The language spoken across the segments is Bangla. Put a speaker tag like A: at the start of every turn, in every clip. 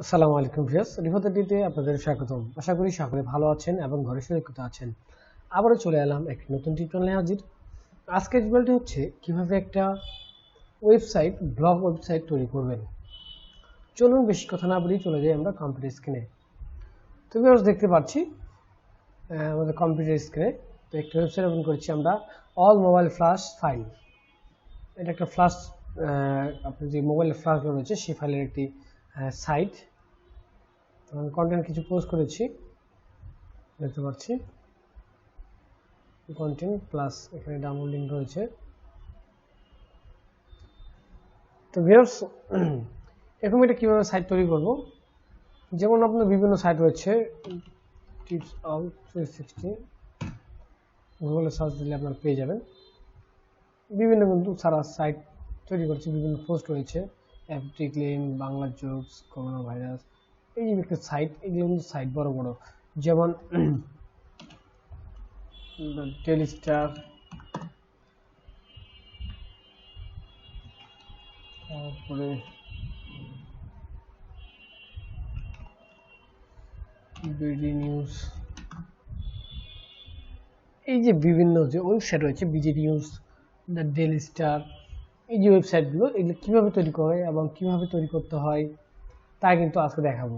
A: আসসালামু আলাইকুম ভিউয়ার্স, রিপোর্টারটিতে আপনাদের স্বাগতম। আশা করি সকলে ভালো আছেন এবং ঘরে সুরক্ষিত আছেন। আবারও চলে এলাম একটি নতুন টিউটোরিয়ালে হাজির। আজকের টিউটোরিয়ালটি হচ্ছে কিভাবে একটা ওয়েবসাইট, ব্লগ ওয়েবসাইট তৈরি করবেন। চলুন বেশি কথা না বলি চলে যাই আমরা কম্পিউটার স্ক্রিনে। তো ভিউয়ার্স দেখতে পাচ্ছি আমাদের কম্পিউটার স্ক্রিনে তো একটা ওয়েবসাইট ওপেন করেছি আমরা, অল মোবাইল ফ্ল্যাশ ফাইল। এটা একটা ফ্ল্যাশ, আপনার যে মোবাইলের ফ্ল্যাশগুলো রয়েছে সেই ফাইলের একটি সাইট। আমি কন্টেন্ট কিছু পোস্ট করেছি, দেখতে পাচ্ছি কন্টেন্ট প্লাস এখানে ডাউনলোড লিংক রয়েছে। তো ভিউয়ার্স, এরকম এটা কিভাবে সাইট তৈরি করব, যেমন আপনার বিভিন্ন সাইট রয়েছে, টিপস অল 360 গুগলে সার্চ দিলে আপনার পেয়ে যাবেন। বিভিন্ন কিন্তু সারা সাইট তৈরি করছে, বিভিন্ন পোস্ট রয়েছে, অ্যাপটি claim, Bangla jokes, corona virus, এই যে একটা সাইট, এগুলো কিন্তু সাইট বড় বড়, যেমন ডেইলি স্টার, তারপরে বিডি নিউজ, এই যে বিভিন্ন যে ওয়েবসাইট রয়েছে, BD news, the daily star, এই যে ওয়েবসাইটগুলো, এগুলো কীভাবে তৈরি করে এবং কীভাবে তৈরি করতে হয় তা কিন্তু আজকে দেখাবো।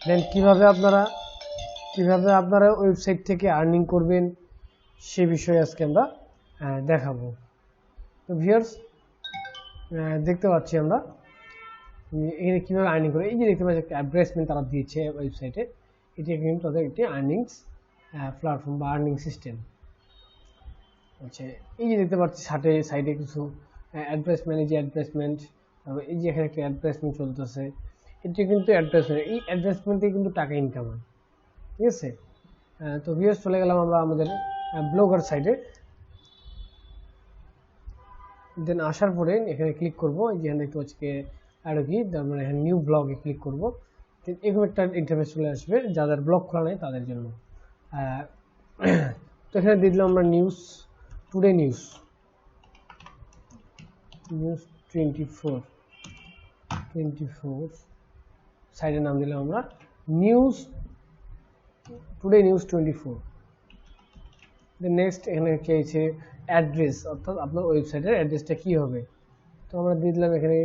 A: দেন কীভাবে আপনারা ওয়েবসাইট থেকে আর্নিং করবেন সে বিষয়ে আজকে আমরা দেখাবো। তো ভিউয়ার্স, দেখতে পাচ্ছি আমরা এখানে কীভাবে আর্নিং করে। এই যে দেখতে পাচ্ছি একটা অ্যাডভার্টাইজমেন্ট তারা দিয়েছে ওয়েবসাইটে, এটি কিন্তু তাদের একটি আর্নিংস প্ল্যাটফর্ম বা আর্নিং সিস্টেম। আচ্ছা, এই যে দেখতে পাচ্ছি সাইডে কিছু অ্যাডভার্টাইজমেন্ট, এই যে অ্যাডভার্টাইজমেন্ট, এই যে এখানে একটা অ্যাডভার্টাইজমেন্ট চলতেছে, এটি কিন্তু অ্যাডভার্টাইজমেন্ট, এই অ্যাডভার্টাইজমেন্টে কিন্তু টাকা ইনকাম হয়, ঠিক আছে। তো ভিউয়ার্স, চলে গেলাম আমরা আমাদের ব্লগার সাইডে। দেন আসার পরে এখানে ক্লিক করব, এই যে এখানে দেখতে পাচ্ছি আর কি, তারপরে এখানে নিউ ব্লগে ক্লিক করব। এরকম একটা ইন্টারফেস চলে আসবে যাদের ব্লগ খোলা নেই তাদের জন্য। তো এখানে দিয়ে দিলাম আমরা নিউজ, টুডে নিউজ 24 সাইডের নাম দিলাম আমরা নিউজ, টুডে নিউজ 24। নেক্সট এখানে কি আছে, অ্যাড্রেস, অর্থাৎ আপনার ওয়েবসাইটের অ্যাড্রেসটা কী হবে। তো আমরা দিয়ে দিলাম এখানে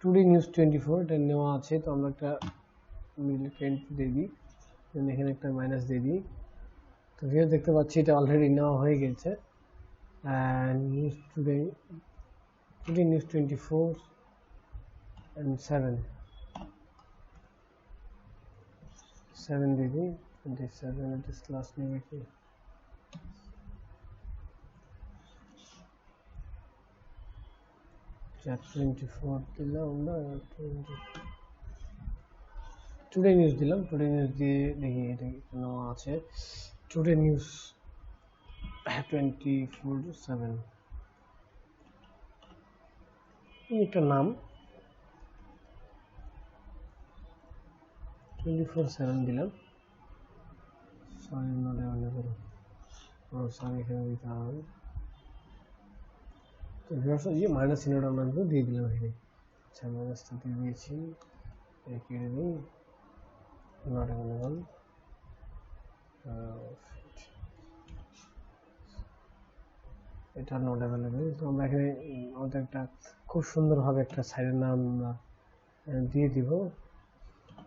A: টুডে নিউজ 24, এটা নেওয়া আছে, তো আমরা একটা মিলিটেন্ট দিয়ে দিই, এখানে একটা মাইনাস দিয়ে দিই। তো ভিডিও দেখতে পাচ্ছি এটা অলরেডি নেওয়া হয়ে গেছে। নিউজ টুডে নিউজ 24 and 7 দিয়ে দিই, 27 এটা স্ল্যাশ নেবে কি, চ্যাট 24 দিলাম আমরা, টুডে নিউজ দিলাম, টুডে নিউজ দিয়ে দেখি এটা নেওয়া আছে, টুডে নিউজ 24/7 একটা নাম 24/7 দিলাম। সরি, নট অ্যাভেলেবল, সরি এখানে দিতে হবে। তো ভিউয়ার্স, এই মাইনাস চিহ্নটা আমরা দিয়ে দিলাম এখানে। আচ্ছা, মাইনাসটা দিয়ে দিয়েছি, কেটে দিই, নট অ্যাভেলেবল। এটা নট অ্যাভেলেবল। তো আমরা এখানে আমাদের একটা খুব সুন্দরভাবে একটা সাইটের নাম আমরা দিয়ে দিব,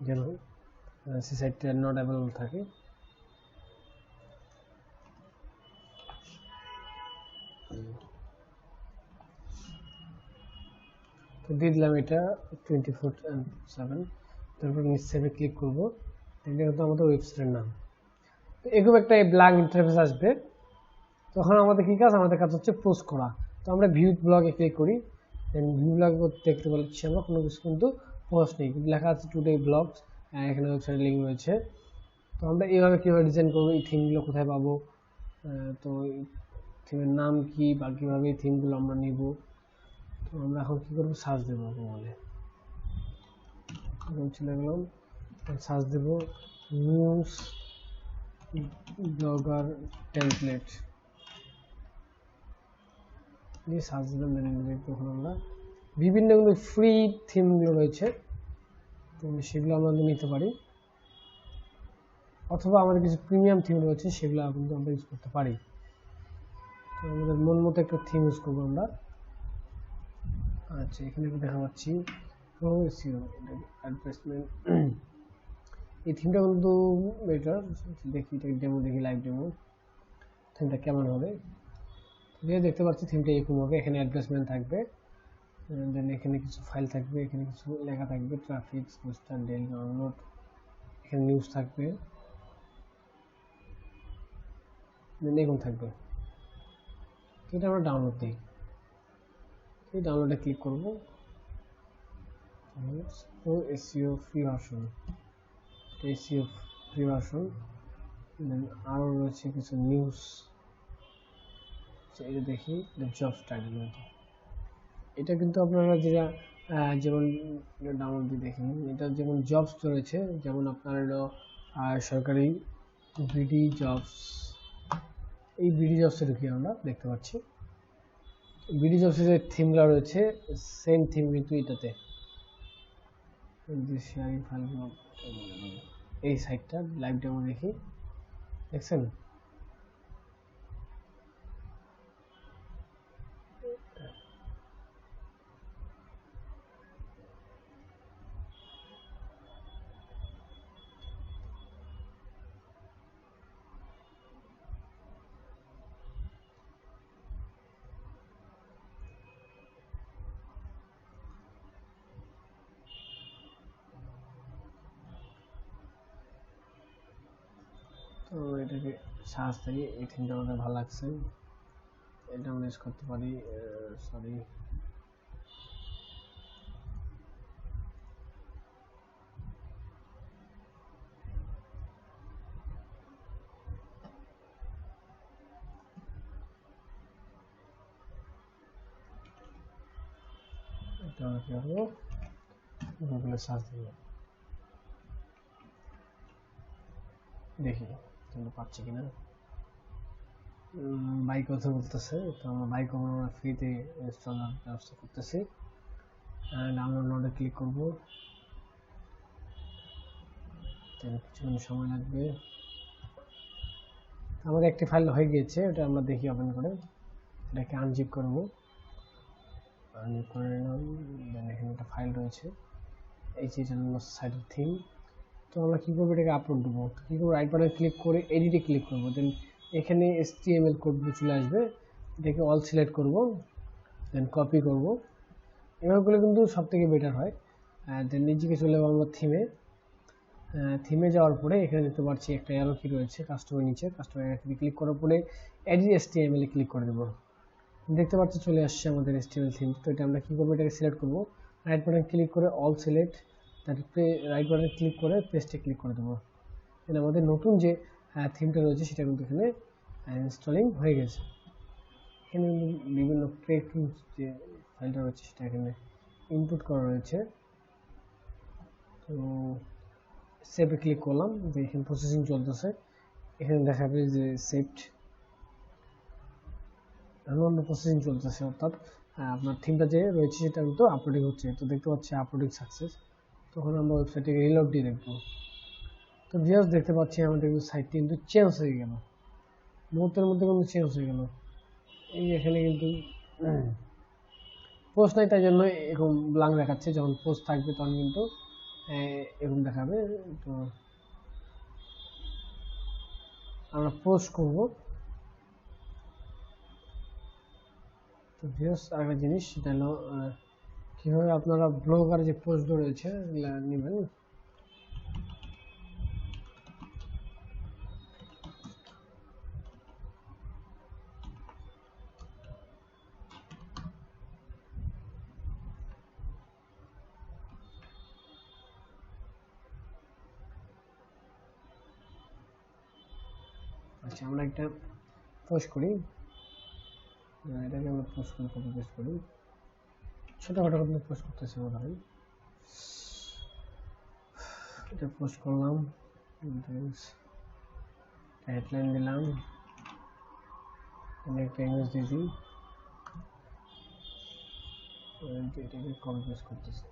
A: যেন সেই সাইটটা নট অ্যাভেলেবল থাকে। তো দিয়ে দিলাম এটা 24/7। তারপর সেভে ক্লিক করবো, এটা কিন্তু আমাদের ওয়েবসাইটের নাম। তো এরকম একটা ব্ল্যাঙ্ক ইন্টারফেস আসবে, তখন আমাদের কী কাজ, আমাদের কাজ হচ্ছে পোস্ট করা। তো আমরা ভিউ ব্লগে ক্লিক করি, দেন ভিউ ব্লগ দেখতে পাচ্ছি আমরা কোনো কিছু কিন্তু পোস্ট নেই, লেখা আছে টুডে ব্লগস, এখানে ওয়েবসাইটের লিঙ্ক রয়েছে। তো আমরা এইভাবে কীভাবে ডিজাইন করবো, এই থিমগুলো কোথায় পাবো, তো থিমের নাম কি বা কীভাবে এই থিমগুলো আমরা নিব। তো আমরা এখন কী করবো, সার্চ দেবো, বলে চলে গেলাম, সার্চ দেবো নিউজ ব্লগার টেমপ্লেট দিয়ে সার্চ দিলাম। তখন আমরা বিভিন্ন ফ্রি থিমগুলো রয়েছে, তো সেগুলো আমরা নিতে পারি, অথবা আমাদের কিছু প্রিমিয়াম থিম রয়েছে সেগুলো কিন্তু আমরা ইউজ করতে পারি। তো আমাদের মন মতো একটা থিম ইউজ করবো আমরা। আচ্ছা, এখানে দেখা পাচ্ছি অ্যাডভার্টাইজমেন্ট। এই থিমটা কিন্তু বেটার। দেখি ডেমো, দেখি লাইভ ডেমো থিমটা কেমন হবে। দেখতে পাচ্ছি থিমটা এরকম হবে। এখানে অ্যাডভার্টাইজমেন্ট থাকবে, দেন এখানে কিছু ফাইল থাকবে, এখানে কিছু লেখা থাকবে, ট্রাফিক, বুস্টার, ডেইলি ডাউনলোড, এখানে নিউজ থাকবে, দেন এরকম থাকবে। এটা আমরা ডাউনলোড দিই, এই ডাউনলোডে ক্লিক করবো। SEO free version, SEO free version. Then আরও রয়েছে কিছু নিউজ, এটা দেখি জব টাইটেল। এটা কিন্তু আপনারা যেটা যেমন ডাউনলোড দিয়ে দেখেন, এটা যেমন জবস রয়েছে, যেমন আপনার হলো সরকারি বিডি জবস। এই বিডি জবসে ঢুকি আমরা দেখতে পাচ্ছি বিডি জবসের যে থিমগুলো রয়েছে সেম থিম কিন্তু এটাতে। শেয়ারিং ফাইলগুলো এই সাইটটা লাইভ ডেমো দেখি, দেখছেন? তো এটাকে সার্চ করি, এই থিমটা আমাদের ভালো লাগছে, এটা আমরা ইউজ করতে পারি। সরি, এটা আমরা কি করবো, গুগলে সার্চ দিব, দেখি পাচ্ছি কিনা। বাইক কথা বলতেছে, তো আমরা বাইক আমরা ফ্রিতে ইনস্টলার ব্যবস্থা করতেছি। ডাউনলোড নোডে ক্লিক করব, কিছুক্ষণ সময় লাগবে। আমাদের একটি ফাইল হয়ে গিয়েছে, ওটা আমরা দেখি ওপেন করে। এটাকে আনজিপ করব, আনজিপ করে নিলাম। দেন এখানে একটা ফাইল রয়েছে, এই যে সাইডের থিম। তো আমরা কী করবো, এটাকে আপলোড দেবো। কী করবো, রাইট বাটনে ক্লিক করে এডিটে ক্লিক করবো। দেন এখানে HTML কোডগুলো চলে আসবে, এটাকে অল সিলেক্ট করব, দেন কপি করব। এভাবে কিন্তু সব থেকে বেটার হয়। দেন নিজেকে চলে যাবো আমরা থিমে। থিমে যাওয়ার পরে এখানে দেখতে পাচ্ছি একটা অ্যারো কি রয়েছে কাস্টমার নিচে, কাস্টমার ক্লিক করার পরে এডিট HTML এ ক্লিক করে দেবো। দেখতে পাচ্ছি চলে আসছে আমাদের HTML থিম। তো এটা আমরা কী করবো, এটাকে সিলেক্ট করবো, রাইট বাটন ক্লিক করে অল সিলেক্ট, তারপরে রাইট বাটনে ক্লিক করে পেস্টে ক্লিক করে দেবো। এটা আমাদের নতুন যে থিমটা রয়েছে সেটা কিন্তু এখানে ইনস্টলিং হয়ে গেছে। এখানে বিভিন্ন প্রেফারেন্স যে ফাইলটা রয়েছে সেটা এখানে ইনপুট করা রয়েছে। তো সেভে ক্লিক করলাম, যে এখানে প্রসেসিং চলতেছে। এখানে দেখাবে যে সেভড, অন্য প্রসেসিং চলতেছে, অর্থাৎ আপনার থিমটা যে রয়েছে সেটা কিন্তু আপলোডিং হচ্ছে। তো দেখতে পাচ্ছি আপলোডিং সাকসেস। তখন আমরা ওয়েবসাইটে রিলোড দিয়ে দেখবো। তো ভিউয়ার্স দেখতে পাচ্ছি আমাদের সাইটটি কিন্তু চেঞ্জ হয়ে গেল, মুহূর্তের মধ্যে কিন্তু চেঞ্জ হয়ে গেল। এই এখানে কিন্তু পোস্ট নাই, তাই জন্য এরকম ব্ল্যাঙ্ক দেখাচ্ছে। যখন পোস্ট থাকবে তখন কিন্তু এরকম দেখাবে। তো আমরা পোস্ট করব। তো ভিউয়ার্স আরেকটা জিনিস, সেটা হলো কীভাবে আপনারা ব্লগার যে পোস্টগুলো রয়েছে এগুলো নেবেন। আচ্ছা, আমরা একটা পোস্ট করি, এটাকে আমরা পোস্ট করে কপি পেস্ট করি। ছোটোখাটো কিন্তু পোস্ট করতেছি আমরা, ধরেন এটা পোস্ট করলাম, হেডলাইন দিলাম, একটা ইমেজ দিয়ে দিই, এটাকে কপি পেস্ট করতেছি।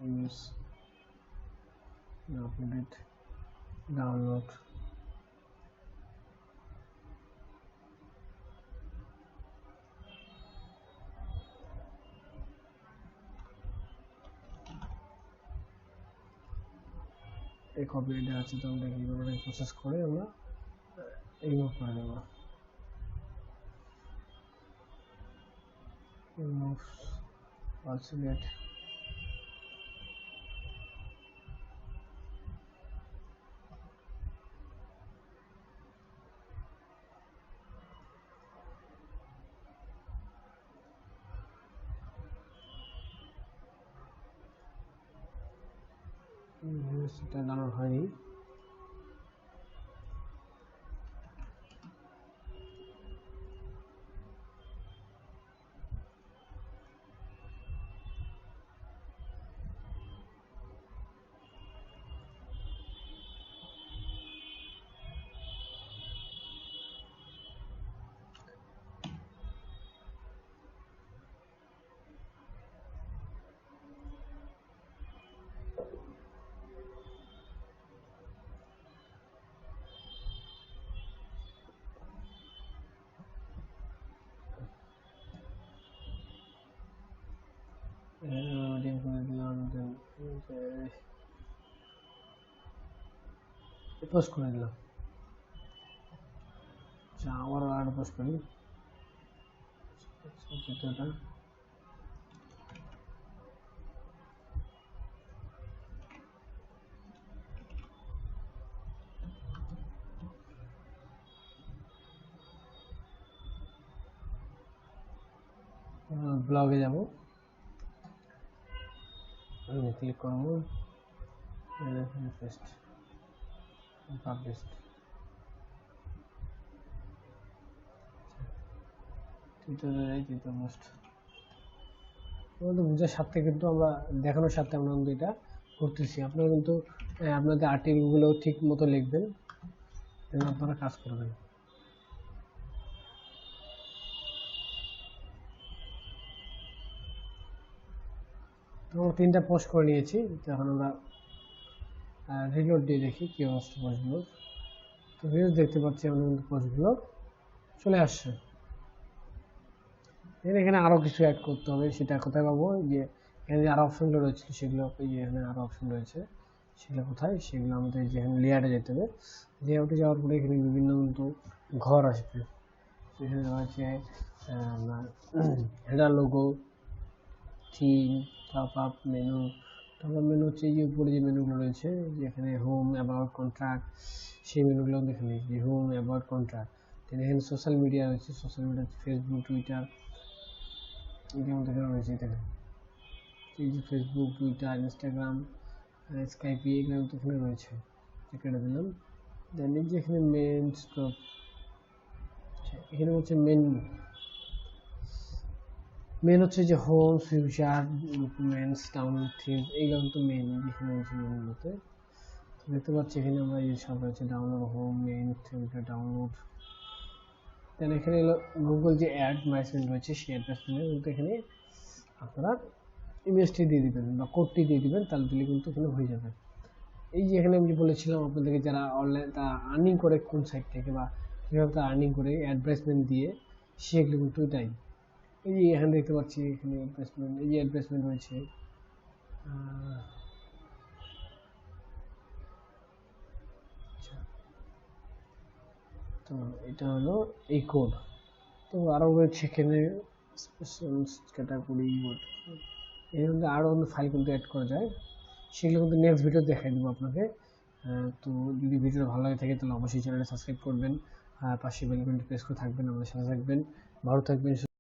A: ইমেজ আপলোডেড ডাউনলোড এই কপিটা আছে তো আমরা কিভাবে প্রসেস করে আমরা রিমুভ করে দেবো remove all select সেটা ডাউনলোড হয়নি পোস্ট করে দিলাম আচ্ছা আবার আর পোস্ট করি চিত্রটা ব্লগে যাব আমি ক্লিক করব পেস্ট পাবলিশ তৃতীয় পোস্ট আমাদের বোঝার সাথে কিন্তু আমরা দেখানোর সাথে আমরা কিন্তু এটা করতেছি আপনারা কিন্তু আপনাদের আর্টিকেলগুলো ঠিক মতো লিখবেন এবং আপনারা কাজ করবেন তো তিনটা পোস্ট করে নিয়েছি এখন আমরা রিলোড দিয়ে দেখি কি অবস্থা পোস্টগুলো তো ভিউজ দেখতে পাচ্ছি আমরা কিন্তু পোস্টগুলো চলে আসছে এখানে আরো কিছু অ্যাড করতে হবে সেটা কোথায় পাবো যে এখানে আরো অপশনগুলো রয়েছে সেগুলো এখানে আরো অপশন রয়েছে সেগুলো কোথায় সেগুলো আমাদের যেখানে লেয়ারে যেতে হবে লেআউটে যাওয়ার পরে এখানে বিভিন্ন কিন্তু ঘর আসবে সেখানে রয়েছে header logo theme top up menu top up menu হচ্ছে যে উপরে যে মেনুগুলো রয়েছে যেখানে হোম অ্যাবাউট কন্ট্রাক্ট সেই মেনুগুলো দেখে যে হোম অ্যাবাউট কন্ট্রাক্ট এখানে সোশ্যাল মিডিয়া রয়েছে সোশ্যাল মিডিয়া ফেসবুক টুইটার যেমন দেখানো রয়েছে এখানে এই যে ফেসবুক টুইটার ইনস্টাগ্রাম স্কাইপি এগুলো তো এখানে রয়েছে কেটে দিলাম দেন এই যে এখানে মেন স্টপ এখানে হচ্ছে মেন হচ্ছে যে home future documents download theme এইগুলো কিন্তু মেন এখানে রয়েছে মেনগুলোতে দেখতে পাচ্ছি এখানে আমরা এই সব রয়েছে download home main feature download then এখানে গুগল যে অ্যাডভার্টাইজমেন্ট রয়েছে সেই অ্যাডভার্টাইজমেন্ট কিন্তু এখানে আপনারা ইমেজটি দিয়ে দিবেন বা কোডটি দিয়ে দিবেন তাহলে দিলে কিন্তু এখানে হয়ে যাবে এই যে এখানে আমি বলেছিলাম আপনাদেরকে যারা অনলাইন তারা আর্নিং করে কোন সাইট থেকে বা কীভাবে তারা আর্নিং করে অ্যাডভার্টাইজমেন্ট দিয়ে সেগুলো কিন্তু এটাই এই যে এখানে দেখতে পাচ্ছি এখানে অ্যাডভার্টাইজমেন্ট এই যে অ্যাডভার্টাইজমেন্ট রয়েছে তো এটা হলো এই কোড তো আরও রয়েছে এখানে স্পেশাল ক্যাটাগরি এর মধ্যে আরও অন্য ফাইল কিন্তু অ্যাড করা যায় সেগুলো কিন্তু নেক্সট ভিডিও দেখাই দেবো আপনাকে তো যদি ভিডিও ভালো লাগে থাকে তাহলে অবশ্যই চ্যানেলটা সাবস্ক্রাইব করবেন পাশে বেল আইকনটি প্রেস করে থাকবেন আমাদের সাথে থাকবেন ভালো থাকবেন